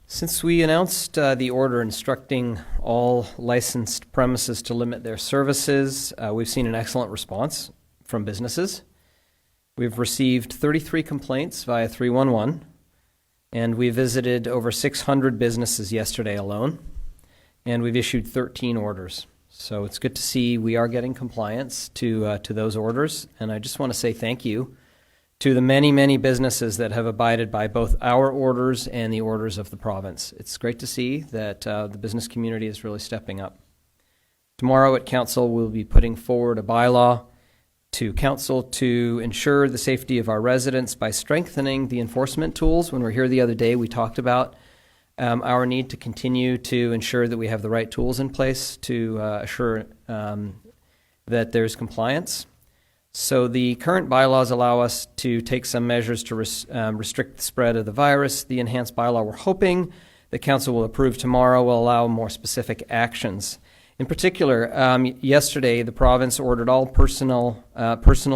Since we announced the order instructing all licensed premises to limit their services, we've seen an excellent response from businesses. We've received 33 complaints via 311, and we visited over 600 businesses yesterday alone, and we've issued 13 orders. So it's good to see we are getting compliance to those orders, and I just want to say thank you to the many, many businesses that have abided by both our orders and the orders of the province. It's great to see that the business community is really stepping up. Tomorrow at Council, we'll be putting forward a bylaw to Council to ensure the safety of our residents by strengthening the enforcement tools. When we were here the other day, we talked about our need to continue to ensure that we have the right tools in place to assure that there's compliance. So the current bylaws allow us to take some measures to restrict the spread of the virus. The enhanced bylaw we're hoping the Council will approve tomorrow will allow more specific actions. In particular, yesterday the province ordered all personal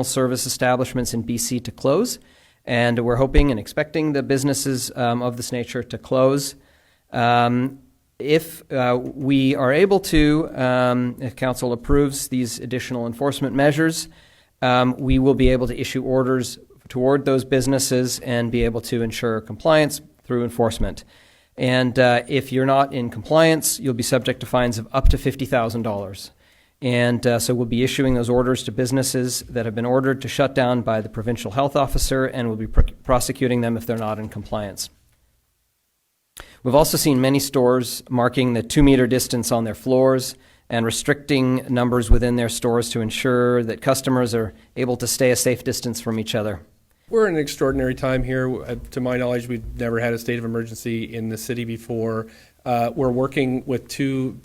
service establishments in BC to close, and we're hoping and expecting the businesses of this nature to close. If we are able to, if Council approves these additional enforcement measures, we will be able to issue orders toward those businesses and be able to ensure compliance through enforcement. And if you're not in compliance, you'll be subject to fines of up to $50,000. And so we'll be issuing those orders to businesses that have been ordered to shut down by the provincial health officer, and we'll be prosecuting them if they're not in compliance. We've also seen many stores marking the 2-meter distance on their floors and restricting numbers within their stores to ensure that customers are able to stay a safe distance from each other. We're in an extraordinary time here. To my knowledge, we've never had a state of emergency in the city before. We're working with two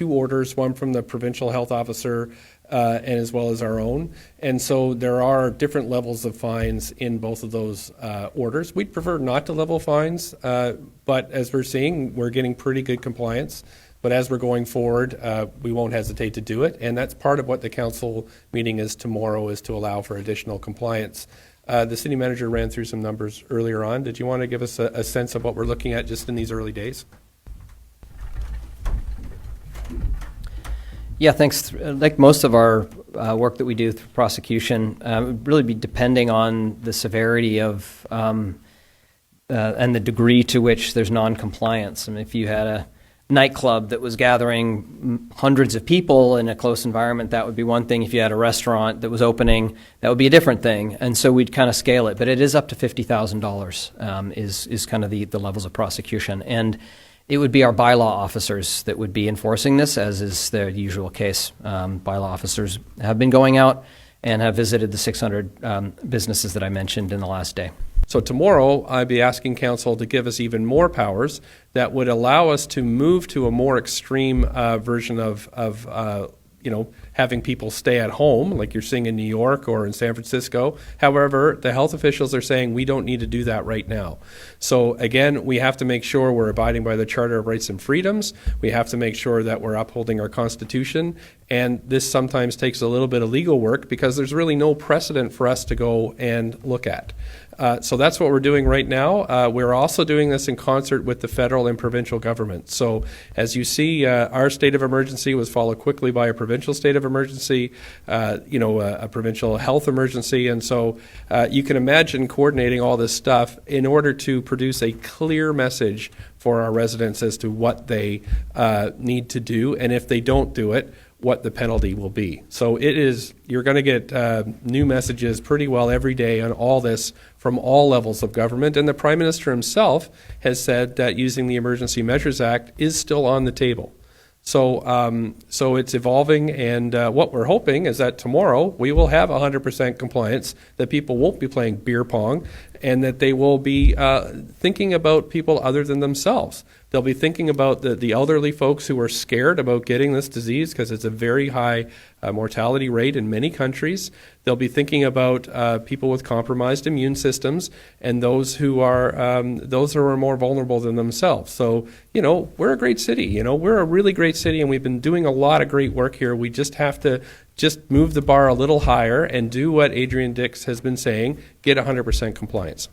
orders, one from the provincial health officer and as well as our own. And so there are different levels of fines in both of those orders. We'd prefer not to level fines, but as we're seeing, we're getting pretty good compliance. But as we're going forward, we won't hesitate to do it. And that's part of what the council meeting is tomorrow, is to allow for additional compliance. The city manager ran through some numbers earlier on. Did you want to give us a sense of what we're looking at just in these early days? Yeah, thanks. Like most of our work that we do through prosecution, it would really be depending on the severity of and the degree to which there's non-compliance. I mean, if you had a nightclub that was gathering hundreds of people in a close environment, that would be one thing. If you had a restaurant that was opening, that would be a different thing. And so we'd kind of scale it. But it is up to $50,000 is kind of the levels of prosecution. And it would be our bylaw officers that would be enforcing this, as is their usual case. Bylaw officers have been going out and have visited the 600 businesses that I mentioned in the last day. So tomorrow, I'd be asking Council to give us even more powers that would allow us to move to a more extreme version of having people stay at home, like you're seeing in New York or in San Francisco. However, the health officials are saying we don't need to do that right now. So again, we have to make sure we're abiding by the Charter of Rights and Freedoms. We have to make sure that we're upholding our Constitution. And this sometimes takes a little bit of legal work because there's really no precedent for us to go and look at. So that's what we're doing right now. We're also doing this in concert with the federal and provincial government. So as you see, our state of emergency was followed quickly by a provincial state of emergency, a provincial health emergency. And so you can imagine coordinating all this stuff in order to produce a clear message for our residents as to what they need to do. And if they don't do it, what the penalty will be. So you're going to get new messages pretty well every day on all this from all levels of government. And the Prime Minister himself has said that using the Emergency Measures Act is still on the table. So it's evolving, and what we're hoping is that tomorrow we will have 100% compliance, that people won't be playing beer pong, and that they will be thinking about people other than themselves. They'll be thinking about the elderly folks who are scared about getting this disease because it's a very high mortality rate in many countries. They'll be thinking about people with compromised immune systems and those who are more vulnerable than themselves. So, we're a great city. We're a really great city, and we've been doing a lot of great work here. We just have to move the bar a little higher and do what Adrian Dix has been saying, get 100% compliance.